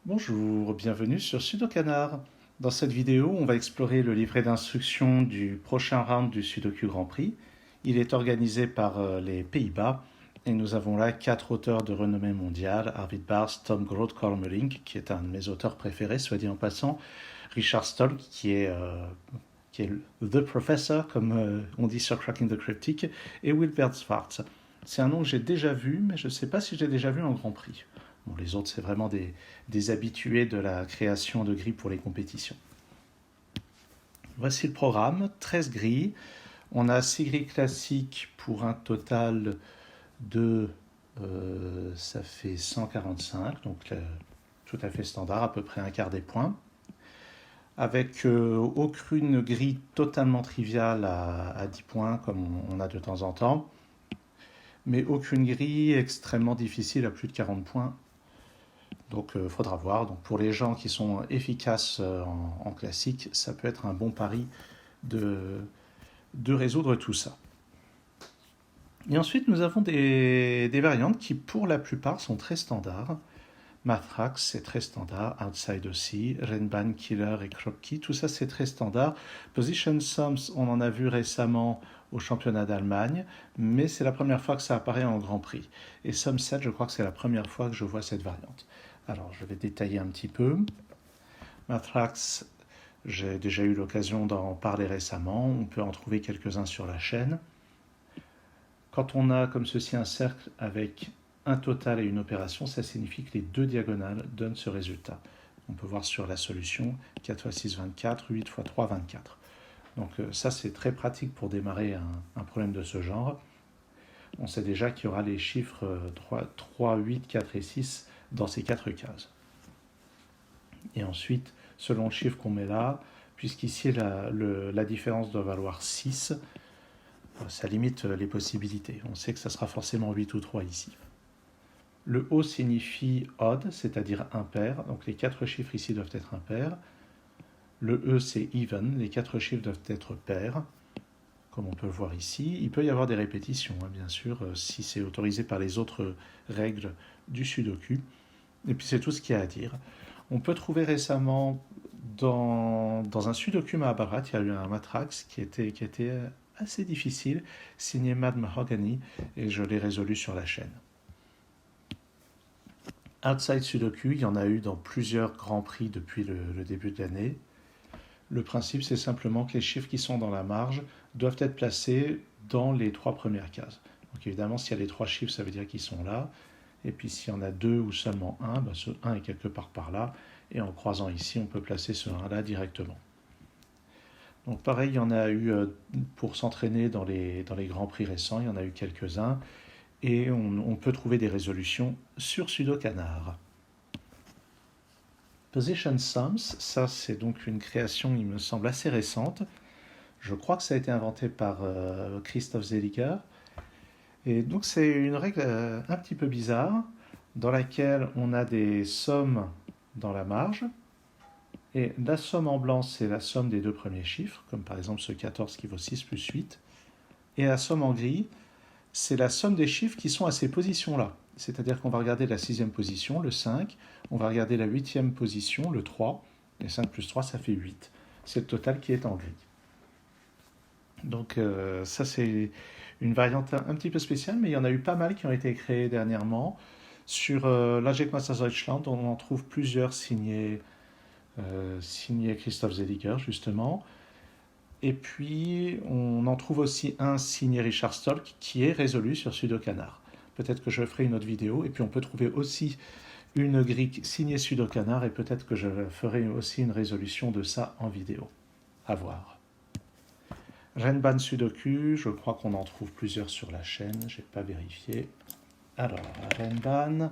Bonjour, bienvenue sur Sudokanar. Dans cette vidéo, on va explorer le livret d'instructions du prochain round du Sudoku Grand Prix. Il est organisé par les Pays-Bas et nous avons là 4 auteurs de renommée mondiale, Arvid Bars, Tom Groth-Kormelink, qui est un de mes auteurs préférés, soit dit en passant, Richard Stolk, qui est The Professor, comme on dit sur Cracking the Cryptic, et Wilbert Schwartz. C'est un nom que j'ai déjà vu, mais je ne sais pas si je l'ai déjà vu en Grand Prix. Bon, les autres, c'est vraiment des habitués de la création de grilles pour les compétitions. Voici le programme, 13 grilles. On a 6 grilles classiques pour un total de, ça fait 145, donc tout à fait standard, à peu près un quart des points. Avec aucune grille totalement triviale à 10 points, comme on a de temps en temps, mais aucune grille extrêmement difficile à plus de 40 points. Donc il faudra voir. Donc, pour les gens qui sont efficaces en classique, ça peut être un bon pari de résoudre tout ça. Et ensuite, nous avons des variantes qui, pour la plupart, sont très standards. Mathrax, c'est très standard. Outside aussi. Renban, Killer et Kropki, tout ça, c'est très standard. Position Sums, on en a vu récemment au championnat d'Allemagne, mais c'est la première fois que ça apparaît en Grand Prix. Et Sumset, je crois que c'est la première fois que je vois cette variante. Alors, je vais détailler un petit peu. Mathrax, j'ai déjà eu l'occasion d'en parler récemment. On peut en trouver quelques-uns sur la chaîne. Quand on a comme ceci un cercle avec un total et une opération, ça signifie que les deux diagonales donnent ce résultat. On peut voir sur la solution 4 x 6, 24, 8 x 3, 24. Donc ça, c'est très pratique pour démarrer un problème de ce genre. On sait déjà qu'il y aura les chiffres 3, 8, 4 et 6 dans ces 4 cases. Et ensuite, selon le chiffre qu'on met là, puisqu'ici la différence doit valoir 6, ça limite les possibilités. On sait que ça sera forcément 8 ou 3 ici. Le O signifie odd, c'est-à-dire impair, donc les 4 chiffres ici doivent être impairs. Le E c'est even, les 4 chiffres doivent être pairs, comme on peut le voir ici. Il peut y avoir des répétitions, bien sûr, si c'est autorisé par les autres règles du Sudoku. Et puis c'est tout ce qu'il y a à dire. On peut trouver récemment dans un Sudoku Mahabharat, il y a eu un matrax qui était assez difficile, signé Mad Mahogany, et je l'ai résolu sur la chaîne. Outside Sudoku, il y en a eu dans plusieurs grands prix depuis le début de l'année. Le principe, c'est simplement que les chiffres qui sont dans la marge doivent être placés dans les 3 premières cases. Donc évidemment, s'il y a les 3 chiffres, ça veut dire qu'ils sont là. Et puis s'il y en a 2 ou seulement 1, ce 1 est quelque part par là. Et en croisant ici, on peut placer ce 1 là directement. Donc pareil, il y en a eu pour s'entraîner dans les grands prix récents, il y en a eu quelques-uns. Et on peut trouver des résolutions sur Sudokanar. Position Sums, ça c'est donc une création, il me semble, assez récente. Je crois que ça a été inventé par Christoph Zeliger. Et donc c'est une règle un petit peu bizarre, dans laquelle on a des sommes dans la marge. Et la somme en blanc, c'est la somme des 2 premiers chiffres, comme par exemple ce 14 qui vaut 6 plus 8. Et la somme en gris, c'est la somme des chiffres qui sont à ces positions-là. C'est-à-dire qu'on va regarder la 6e position, le 5, on va regarder la 8e position, le 3, et 5 plus 3, ça fait 8. C'est le total qui est en gris. Donc ça, c'est une variante un petit peu spéciale, mais il y en a eu pas mal qui ont été créés dernièrement. Sur l'Inject Deutschland, on en trouve plusieurs signés Christoph Zeliger, justement. Et puis, on en trouve aussi un signé Richard Stolk qui est résolu sur Sudokanar. Peut-être que je ferai une autre vidéo. Et puis, on peut trouver aussi une grille signée Sudokanar et peut-être que je ferai aussi une résolution de ça en vidéo. À voir. Renban Sudoku, je crois qu'on en trouve plusieurs sur la chaîne. Je n'ai pas vérifié. Alors, Renban.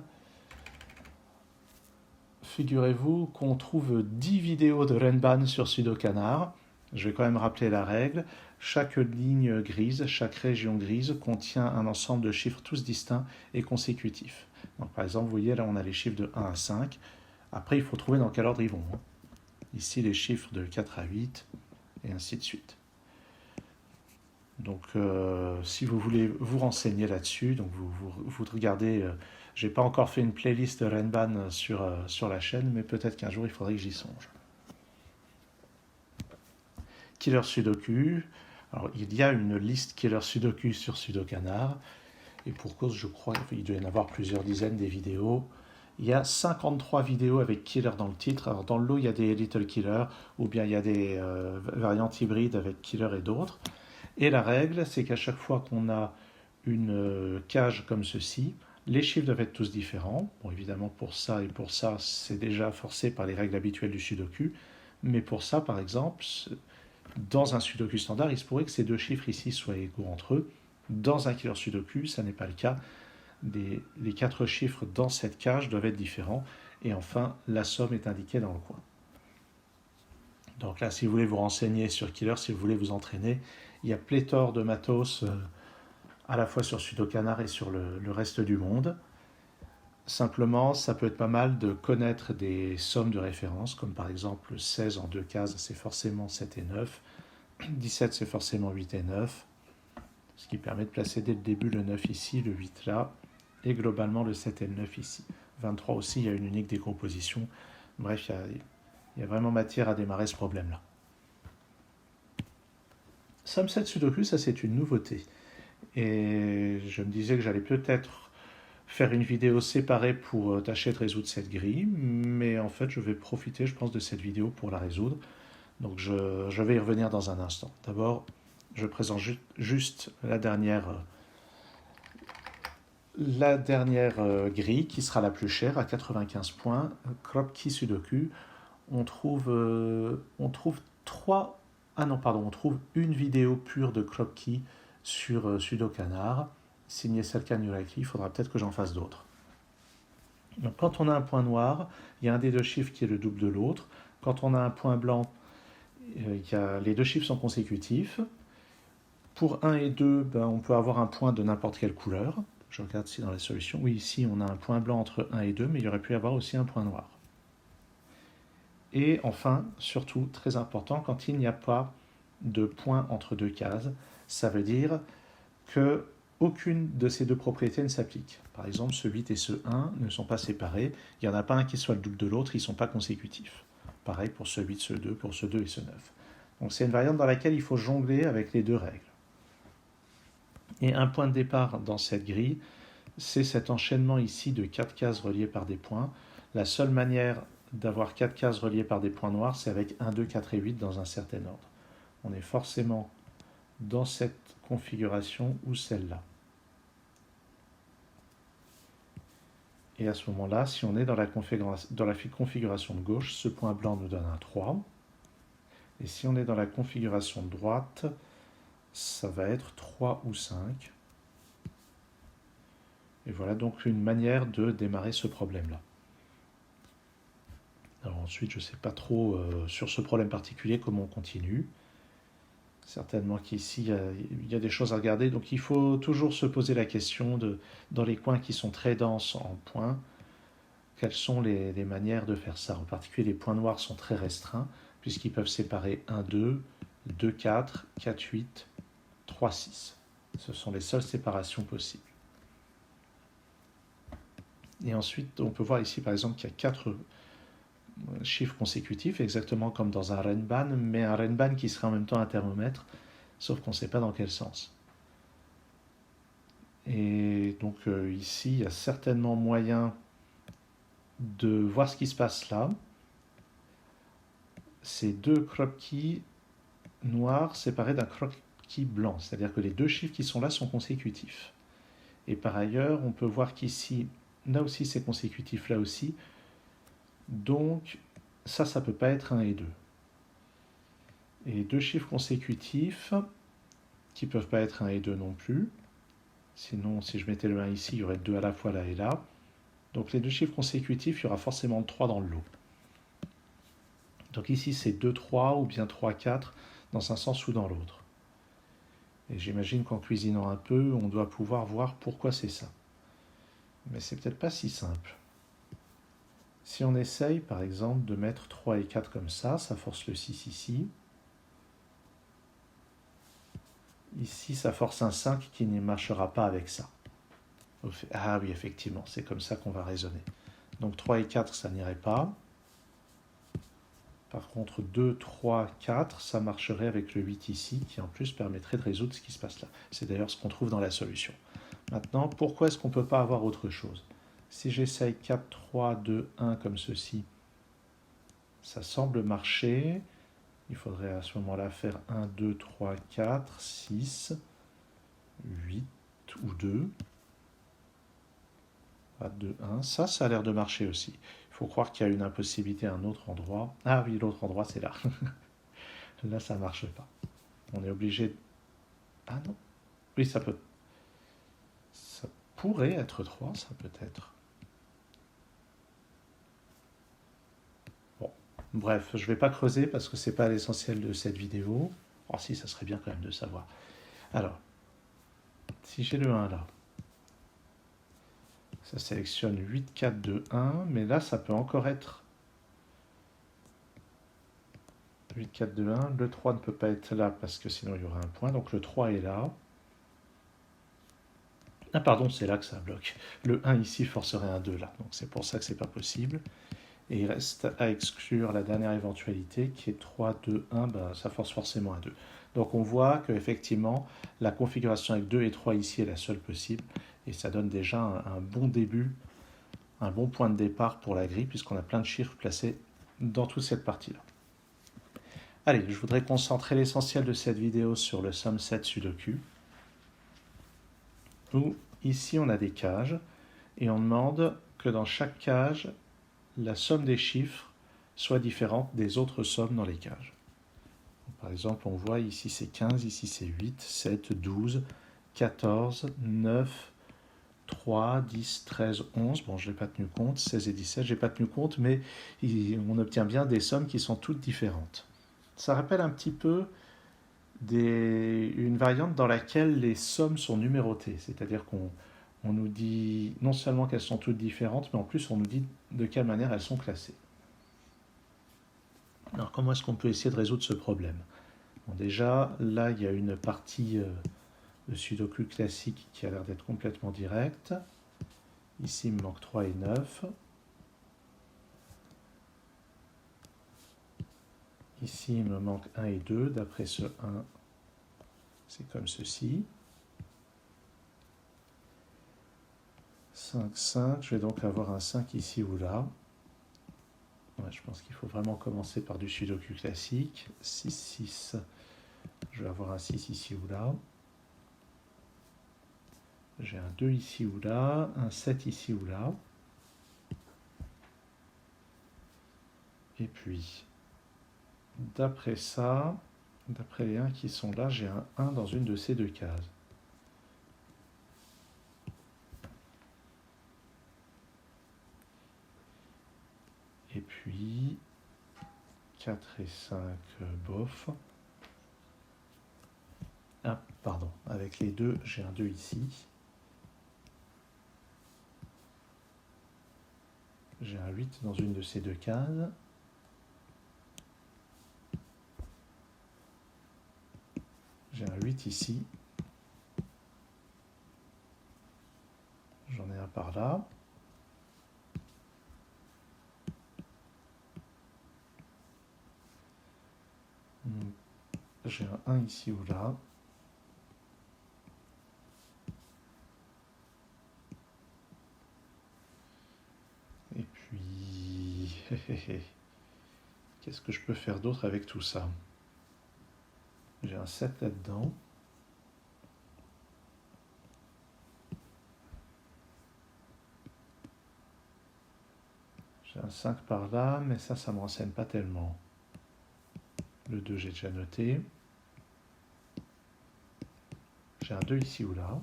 Figurez-vous qu'on trouve 10 vidéos de Renban sur Sudokanar. Je vais quand même rappeler la règle. Chaque ligne grise, chaque région grise contient un ensemble de chiffres tous distincts et consécutifs. Donc, par exemple, vous voyez, là, on a les chiffres de 1 à 5. Après, il faut trouver dans quel ordre ils vont. Ici, les chiffres de 4 à 8, et ainsi de suite. Donc, si vous voulez vous renseigner là-dessus, donc vous regardez J'ai pas encore fait une playlist Renban sur la chaîne, mais peut-être qu'un jour il faudrait que j'y songe. Killer Sudoku. Alors, il y a une liste Killer Sudoku sur Sudokanar, et pour cause, je crois qu'il doit y en avoir plusieurs dizaines des vidéos. Il y a 53 vidéos avec Killer dans le titre. Alors, dans le lot, il y a des Little Killer, ou bien il y a des variantes hybrides avec Killer et d'autres. Et la règle, c'est qu'à chaque fois qu'on a une cage comme ceci, les chiffres doivent être tous différents. Bon, évidemment, pour ça et pour ça, c'est déjà forcé par les règles habituelles du Sudoku. Mais pour ça, par exemple, dans un Sudoku standard, il se pourrait que ces deux chiffres ici soient égaux entre eux. Dans un Killer Sudoku, ça n'est pas le cas. Les quatre chiffres dans cette cage doivent être différents. Et enfin, la somme est indiquée dans le coin. Donc là, si vous voulez vous renseigner sur Killer, si vous voulez vous entraîner, il y a pléthore de matos à la fois sur Sudokanar et sur le reste du monde. Simplement, ça peut être pas mal de connaître des sommes de référence, comme par exemple 16 en deux cases, c'est forcément 7 et 9. 17, c'est forcément 8 et 9. Ce qui permet de placer dès le début le 9 ici, le 8 là, et globalement le 7 et le 9 ici. 23 aussi, il y a une unique décomposition. Bref, il y a vraiment matière à démarrer ce problème-là. Somme 7 Sudoku, ça c'est une nouveauté. Et je me disais que j'allais peut-être faire une vidéo séparée pour tâcher de résoudre cette grille, mais en fait je vais profiter, je pense, de cette vidéo pour la résoudre. Donc je vais y revenir dans un instant. D'abord, je présente juste la dernière grille qui sera la plus chère à 95 points, Kropki Sudoku. On trouve trois... Ah non, pardon, on trouve une vidéo pure de Kropki sur Sudokanar, signée Serkan Yurakli. Il faudra peut-être que j'en fasse d'autres. Donc quand on a un point noir, il y a un des deux chiffres qui est le double de l'autre. Quand on a un point blanc, les deux chiffres sont consécutifs. Pour 1 et 2, on peut avoir un point de n'importe quelle couleur. Je regarde si dans la solution. Oui, ici, on a un point blanc entre 1 et 2, mais il y aurait pu y avoir aussi un point noir. Et enfin, surtout, très important, quand il n'y a pas de point entre deux cases, ça veut dire que aucune de ces deux propriétés ne s'applique. Par exemple, ce 8 et ce 1 ne sont pas séparés. Il n'y en a pas un qui soit le double de l'autre, ils ne sont pas consécutifs. Pareil pour ce 8, ce 2, pour ce 2 et ce 9. Donc c'est une variante dans laquelle il faut jongler avec les deux règles. Et un point de départ dans cette grille, c'est cet enchaînement ici de 4 cases reliées par des points. La seule manière d'avoir 4 cases reliées par des points noirs, c'est avec 1, 2, 4 et 8 dans un certain ordre. On est forcément dans cette configuration ou celle-là. Et à ce moment-là, si on est dans la configuration de gauche, ce point blanc nous donne un 3. Et si on est dans la configuration de droite, ça va être 3 ou 5. Et voilà donc une manière de démarrer ce problème-là. Alors ensuite, je ne sais pas trop sur ce problème particulier comment on continue. Certainement qu'ici, il y a des choses à regarder. Donc il faut toujours se poser la question dans les coins qui sont très denses en points, quelles sont les manières de faire ça. En particulier, les points noirs sont très restreints, puisqu'ils peuvent séparer 1, 2, 2, 4, 4, 8, 3, 6. Ce sont les seules séparations possibles. Et ensuite, on peut voir ici, par exemple, qu'il y a 4 chiffres consécutifs, exactement comme dans un Renban, mais un Renban qui serait en même temps un thermomètre, sauf qu'on ne sait pas dans quel sens. Et donc ici, il y a certainement moyen de voir ce qui se passe là. Ces deux Kropki noirs séparés d'un Kropki blanc, c'est-à-dire que les deux chiffres qui sont là sont consécutifs. Et par ailleurs, on peut voir qu'ici, là aussi c'est consécutif, là aussi. Donc ça ne peut pas être 1 et 2. Et deux chiffres consécutifs qui ne peuvent pas être 1 et 2 non plus. Sinon, si je mettais le 1 ici, il y aurait 2 à la fois là et là. Donc les deux chiffres consécutifs, il y aura forcément 3 dans le lot. Donc ici, c'est 2, 3 ou bien 3, 4 dans un sens ou dans l'autre. Et j'imagine qu'en cuisinant un peu, on doit pouvoir voir pourquoi c'est ça. Mais c'est peut-être pas si simple. Si on essaye, par exemple, de mettre 3 et 4 comme ça force le 6 ici. Ici, ça force un 5 qui ne marchera pas avec ça. Ah oui, effectivement, c'est comme ça qu'on va raisonner. Donc 3 et 4, ça n'irait pas. Par contre, 2, 3, 4, ça marcherait avec le 8 ici, qui en plus permettrait de résoudre ce qui se passe là. C'est d'ailleurs ce qu'on trouve dans la solution. Maintenant, pourquoi est-ce qu'on ne peut pas avoir autre chose? Si j'essaye 4, 3, 2, 1 comme ceci, ça semble marcher. Il faudrait à ce moment-là faire 1, 2, 3, 4, 6, 8 ou 2. 2, 1. Ça a l'air de marcher aussi. Il faut croire qu'il y a une impossibilité à un autre endroit. Ah oui, l'autre endroit, c'est là. Là, ça ne marche pas. On est obligé... Ah non. Oui, ça peut... Ça pourrait être 3, ça peut être. Bon. Bref, je ne vais pas creuser parce que ce n'est pas l'essentiel de cette vidéo. Oh si, ça serait bien quand même de savoir. Alors, si j'ai le 1 là, ça sélectionne 8, 4, 2, 1, mais là, ça peut encore être 8, 4, 2, 1. Le 3 ne peut pas être là parce que sinon il y aura un point. Donc le 3 est là. Ah pardon, c'est là que ça bloque. Le 1 ici forcerait un 2 là. Donc c'est pour ça que c'est pas possible. Et il reste à exclure la dernière éventualité qui est 3, 2, 1. Ben, ça force forcément un 2. Donc on voit qu'effectivement, la configuration avec 2 et 3 ici est la seule possible. Et ça donne déjà un bon début, un bon point de départ pour la grille, puisqu'on a plein de chiffres placés dans toute cette partie-là. Allez, je voudrais concentrer l'essentiel de cette vidéo sur le Sum 7 Sudoku, où ici on a des cages, et on demande que dans chaque cage, la somme des chiffres soit différente des autres sommes dans les cages. Par exemple, on voit ici c'est 15, ici c'est 8, 7, 12, 14, 9, 3, 10, 13, 11. Bon, je n'ai pas tenu compte, 16 et 17, je n'ai pas tenu compte, mais on obtient bien des sommes qui sont toutes différentes. Ça rappelle un petit peu une variante dans laquelle les sommes sont numérotées, c'est-à-dire qu'on nous dit non seulement qu'elles sont toutes différentes, mais en plus on nous dit de quelle manière elles sont classées. Alors comment est-ce qu'on peut essayer de résoudre ce problème? Bon, déjà, là il y a une partie de Sudoku classique qui a l'air d'être complètement directe. Ici il me manque 3 et 9. Ici il me manque 1 et 2, d'après ce 1, c'est comme ceci. 5, 5, je vais donc avoir un 5 ici ou là. Ouais, je pense qu'il faut vraiment commencer par du Sudoku classique. 6, 6, je vais avoir un 6 ici ou là. J'ai un 2 ici ou là, un 7 ici ou là. Et puis, d'après ça, d'après les 1 qui sont là, j'ai un 1 dans une de ces deux cases. Et puis, 4 et 5, bof. Ah, pardon, avec les deux, j'ai un 2 ici. J'ai un 8 dans une de ces deux cases. J'ai un 8 ici. J'en ai un par là. J'ai un 1 ici ou là. Et puis... Qu'est-ce que je peux faire d'autre avec tout ça? J'ai un 7 là-dedans. J'ai un 5 par là, mais ça ne me renseigne pas tellement. Le 2, j'ai déjà noté. J'ai un 2 ici ou là.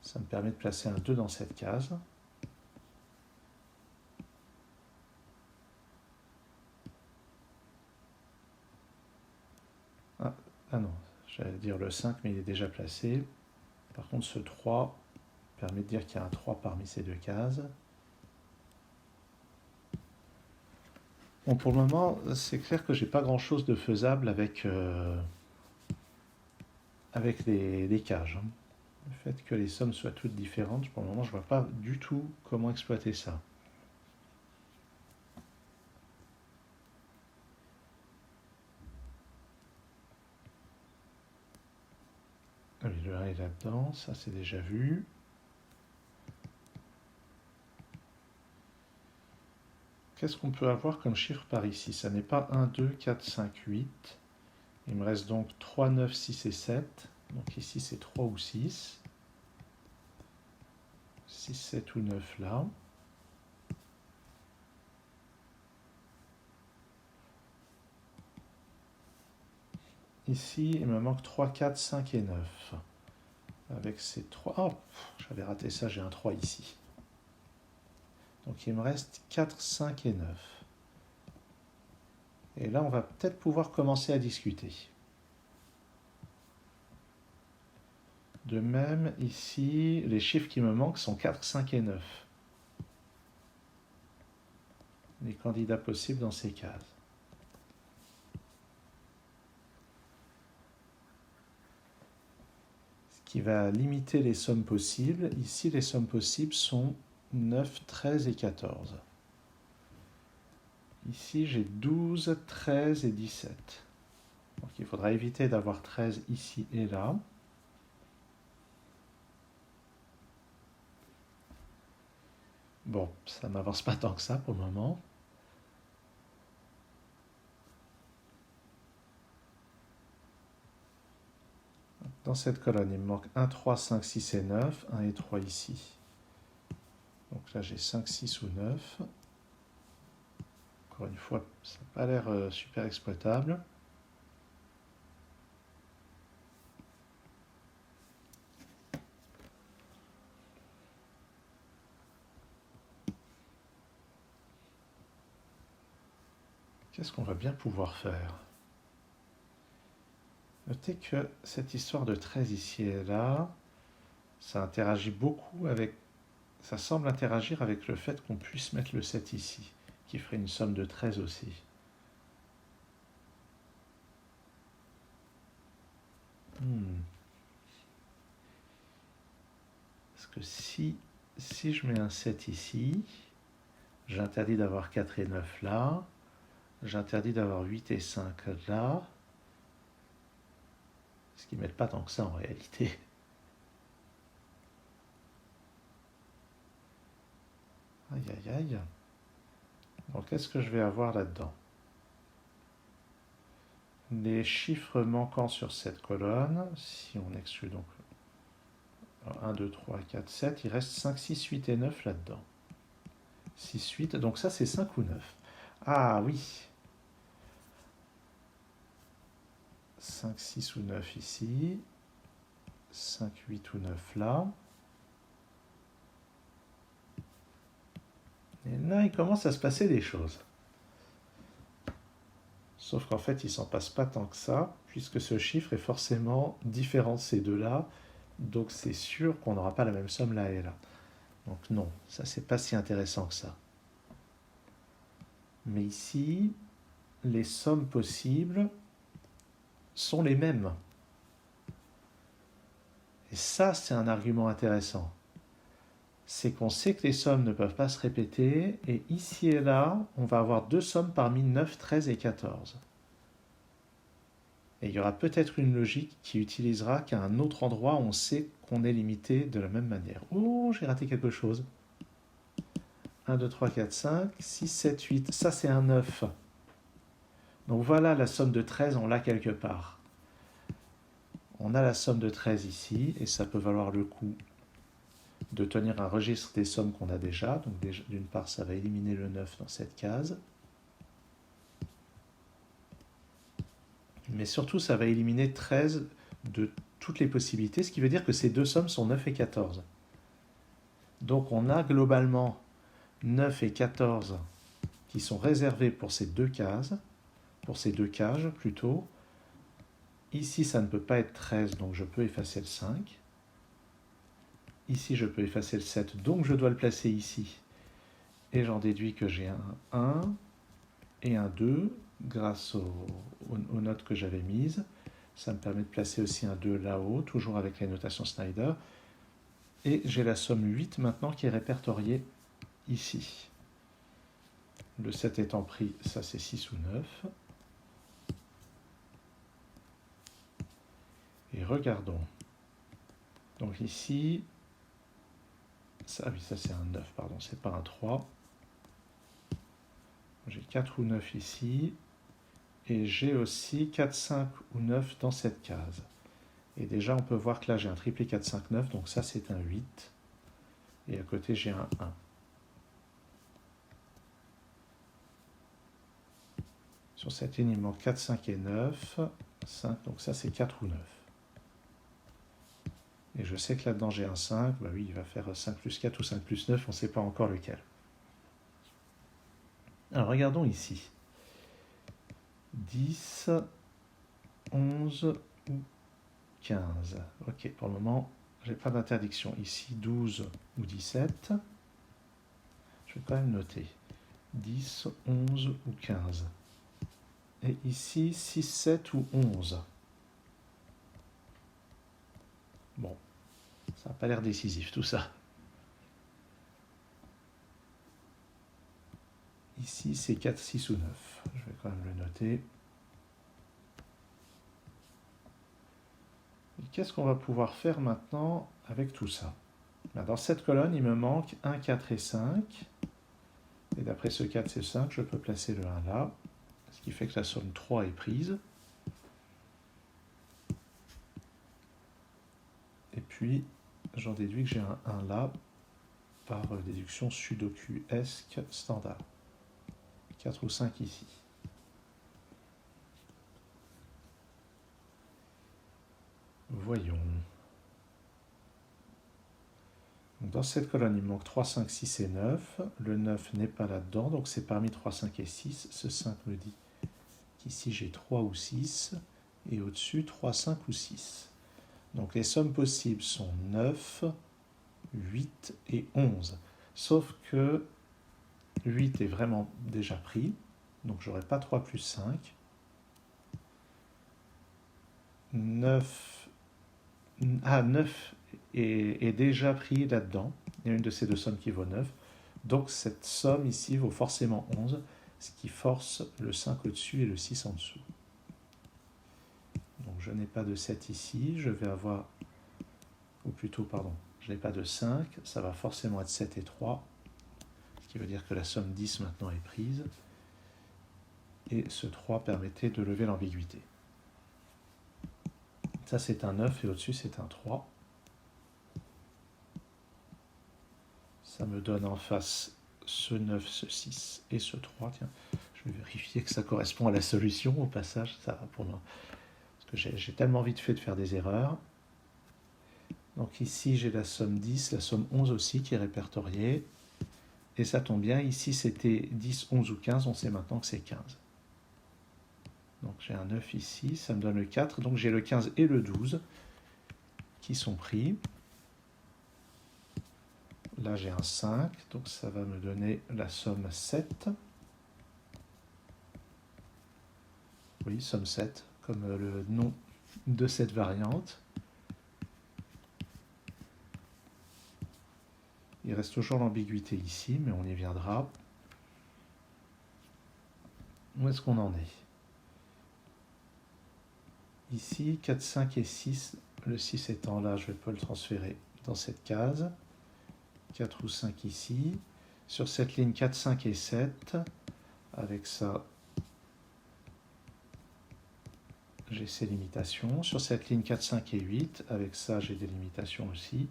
Ça me permet de placer un 2 dans cette case. Ah non, j'allais dire le 5, mais il est déjà placé. Par contre, ce 3 permet de dire qu'il y a un 3 parmi ces deux cases. Bon, pour le moment, c'est clair que j'ai pas grand-chose de faisable avec avec les cages. Le fait que les sommes soient toutes différentes, pour le moment, je ne vois pas du tout comment exploiter ça. Ah oui, le 1 est là-dedans, ça c'est déjà vu. Qu'est-ce qu'on peut avoir comme chiffre par ici? Ça n'est pas 1, 2, 4, 5, 8. Il me reste donc 3, 9, 6 et 7. Donc ici c'est 3 ou 6. 6, 7 ou 9 là. Ici, il me manque 3, 4, 5 et 9. Avec ces 3... Oh, j'avais raté ça, j'ai un 3 ici. Donc il me reste 4, 5 et 9. Et là, on va peut-être pouvoir commencer à discuter. De même, ici, les chiffres qui me manquent sont 4, 5 et 9. Les candidats possibles dans ces cases. Ce qui va limiter les sommes possibles. Ici, les sommes possibles sont 9, 13 et 14. Ici, j'ai 12, 13 et 17. Donc il faudra éviter d'avoir 13 ici et là. Bon, ça n'avance pas tant que ça pour le moment. Dans cette colonne, il me manque 1, 3, 5, 6 et 9. 1 et 3 ici. Donc là, j'ai 5, 6 ou 9. Encore une fois, ça n'a pas l'air super exploitable. Qu'est-ce qu'on va bien pouvoir faire? Notez que cette histoire de 13 ici et là, ça interagit beaucoup avec... Ça semble interagir avec le fait qu'on puisse mettre le 7 ici, qui ferait une somme de 13 aussi. Parce que si je mets un 7 ici, j'interdis d'avoir 4 et 9 là, j'interdis d'avoir 8 et 5 là, ce qui ne m'aide pas tant que ça en réalité. Aïe aïe aïe. Donc qu'est-ce que je vais avoir là-dedans? Les chiffres manquants sur cette colonne, si on exclut donc 1, 2, 3, 4, 7, il reste 5, 6, 8 et 9 là-dedans. 6, 8, donc ça c'est 5 ou 9. Ah oui. 5, 6 ou 9 ici. 5, 8 ou 9 là. Et là, il commence à se passer des choses. Sauf qu'en fait, il ne s'en passe pas tant que ça, puisque ce chiffre est forcément différent de ces deux-là. Donc c'est sûr qu'on n'aura pas la même somme là et là. Donc non, ça c'est pas si intéressant que ça. Mais ici, les sommes possibles sont les mêmes. Et ça, c'est un argument intéressant. C'est qu'on sait que les sommes ne peuvent pas se répéter, et ici et là, on va avoir deux sommes parmi 9, 13 et 14. Et il y aura peut-être une logique qui utilisera qu'à un autre endroit, on sait qu'on est limité de la même manière. Oh, j'ai raté quelque chose. 1, 2, 3, 4, 5, 6, 7, 8. Ça, c'est un 9. Donc voilà la somme de 13, on l'a quelque part. On a la somme de 13 ici, et ça peut valoir le coup de tenir un registre des sommes qu'on a déjà. Donc d'une part, ça va éliminer le 9 dans cette case. Mais surtout, ça va éliminer 13 de toutes les possibilités, ce qui veut dire que ces deux sommes sont 9 et 14. Donc on a globalement 9 et 14 qui sont réservés pour ces deux cases, pour ces deux cages plutôt. Ici, ça ne peut pas être 13, donc je peux effacer le 5. Ici, je peux effacer le 7, donc je dois le placer ici. Et j'en déduis que j'ai un 1 et un 2 grâce aux notes que j'avais mises. Ça me permet de placer aussi un 2 là-haut, toujours avec les notations Snyder. Et j'ai la somme 8 maintenant qui est répertoriée ici. Le 7 étant pris, ça c'est 6 ou 9. Et regardons. Donc ici, ça, oui, ça c'est un 9, pardon, c'est pas un 3. J'ai 4 ou 9 ici. Et j'ai aussi 4, 5 ou 9 dans cette case. Et déjà, on peut voir que là, j'ai un triplé 4, 5, 9, donc ça, c'est un 8. Et à côté, j'ai un 1. Sur cette ligne, il me manque 4, 5 et 9. 5, donc ça, c'est 4 ou 9. Et je sais que là-dedans, j'ai un 5. Bah oui, il va faire 5 plus 4 ou 5 plus 9, on ne sait pas encore lequel. Alors, regardons ici. 10, 11 ou 15. Ok, pour le moment, je n'ai pas d'interdiction. Ici, 12 ou 17. Je vais quand même noter. 10, 11 ou 15. Et ici, 6, 7 ou 11. Bon, ça n'a pas l'air décisif tout ça. Ici, c'est 4, 6 ou 9. Je vais quand même le noter. Qu'est-ce qu'on va pouvoir faire maintenant avec tout ça? Dans cette colonne, il me manque 1, 4 et 5. Et d'après ce 4, c'est 5, je peux placer le 1 là. Ce qui fait que la somme 3 est prise. Et puis, j'en déduis que j'ai un 1 là, par déduction sudoku-esque standard. 4 ou 5 ici. Voyons. Dans cette colonne, il me manque 3, 5, 6 et 9. Le 9 n'est pas là-dedans, donc c'est parmi 3, 5 et 6. Ce 5 me dit qu'ici j'ai 3 ou 6, et au-dessus 3, 5 ou 6. Donc les sommes possibles sont 9, 8 et 11. Sauf que 8 est vraiment déjà pris, donc j'aurai pas 3 plus 5. 9 est déjà pris là-dedans. Il y a une de ces deux sommes qui vaut 9. Donc cette somme ici vaut forcément 11, ce qui force le 5 au-dessus et le 6 en dessous. Donc je n'ai pas de 7 ici, je vais avoir, ou plutôt, pardon, je n'ai pas de 5, ça va forcément être 7 et 3, ce qui veut dire que la somme 10 maintenant est prise. Et ce 3 permettait de lever l'ambiguïté. Ça c'est un 9 et au-dessus c'est un 3. Ça me donne en face ce 9, ce 6 et ce 3. Tiens, je vais vérifier que ça correspond à la solution au passage. Ça va pour moi. Parce que j'ai tellement vite fait de faire des erreurs. Donc ici j'ai la somme 10, la somme 11 aussi qui est répertoriée. Et ça tombe bien, ici c'était 10, 11 ou 15, on sait maintenant que c'est 15. Donc j'ai un 9 ici, ça me donne le 4. Donc j'ai le 15 et le 12 qui sont pris. Là, j'ai un 5, donc ça va me donner la somme 7. Oui, somme 7, comme le nom de cette variante. Il reste toujours l'ambiguïté ici, mais on y viendra. Où est-ce qu'on en est? Ici, 4, 5 et 6. Le 6 étant là, je vais pas le transférer dans cette case. 4 ou 5 ici. Sur cette ligne 4, 5 et 7, avec ça, j'ai ces limitations. Sur cette ligne 4, 5 et 8, avec ça, j'ai des limitations aussi.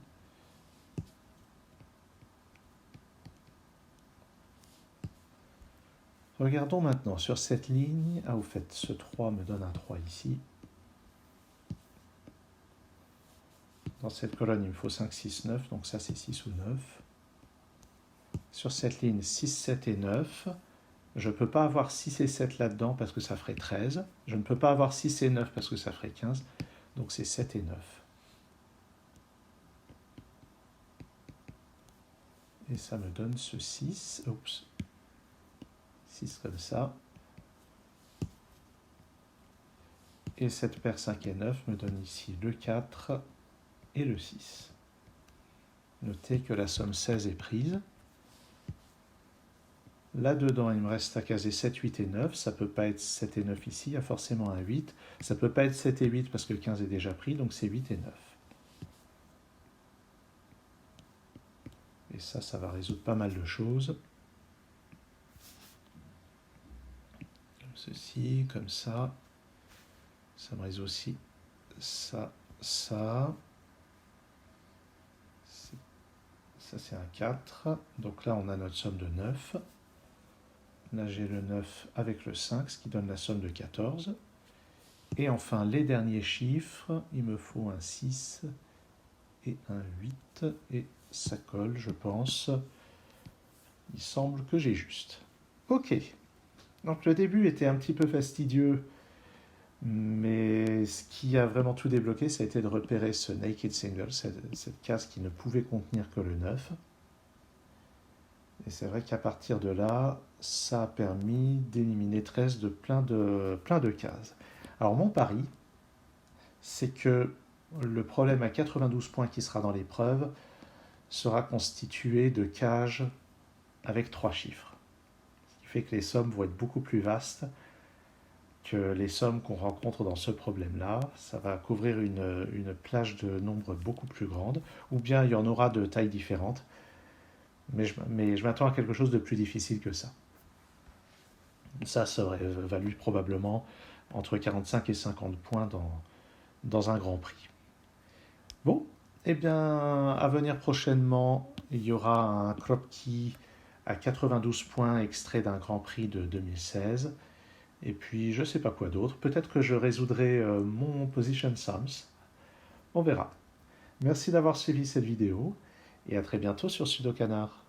Regardons maintenant sur cette ligne. Ah, au fait, ce 3 me donne un 3 ici. Dans cette colonne, il me faut 5, 6, 9, donc ça c'est 6 ou 9. Sur cette ligne 6, 7 et 9, je ne peux pas avoir 6 et 7 là-dedans parce que ça ferait 13. Je ne peux pas avoir 6 et 9 parce que ça ferait 15. Donc c'est 7 et 9. Et ça me donne ce 6. Oups. 6 comme ça. Et cette paire 5 et 9 me donne ici le 4 et le 6. Notez que la somme 16 est prise. Là-dedans, il me reste à caser 7, 8 et 9. Ça ne peut pas être 7 et 9 ici, il y a forcément un 8. Ça ne peut pas être 7 et 8 parce que 15 est déjà pris, donc c'est 8 et 9. Et ça va résoudre pas mal de choses. Comme ceci, comme ça. Ça me résout aussi ça, ça. Ça, c'est un 4. Donc là, on a notre somme de 9. Là, j'ai le 9 avec le 5, ce qui donne la somme de 14. Et enfin, les derniers chiffres, il me faut un 6 et un 8. Et ça colle, je pense. Il semble que j'ai juste. Ok. Donc le début était un petit peu fastidieux, mais ce qui a vraiment tout débloqué, ça a été de repérer ce naked single, cette case qui ne pouvait contenir que le 9. Et c'est vrai qu'à partir de là, ça a permis d'éliminer 13 de plein de cases. Alors mon pari, c'est que le problème à 92 points qui sera dans l'épreuve sera constitué de cages avec 3 chiffres. Ce qui fait que les sommes vont être beaucoup plus vastes que les sommes qu'on rencontre dans ce problème-là. Ça va couvrir une plage de nombres beaucoup plus grande, ou bien il y en aura de tailles différentes. Mais je m'attends à quelque chose de plus difficile que ça. Ça aurait valu probablement entre 45 et 50 points dans un Grand Prix. Bon, eh bien, à venir prochainement, il y aura un Kropki à 92 points extrait d'un Grand Prix de 2016. Et puis, je ne sais pas quoi d'autre. Peut-être que je résoudrai mon Position Sums. On verra. Merci d'avoir suivi cette vidéo et à très bientôt sur Sudokanar.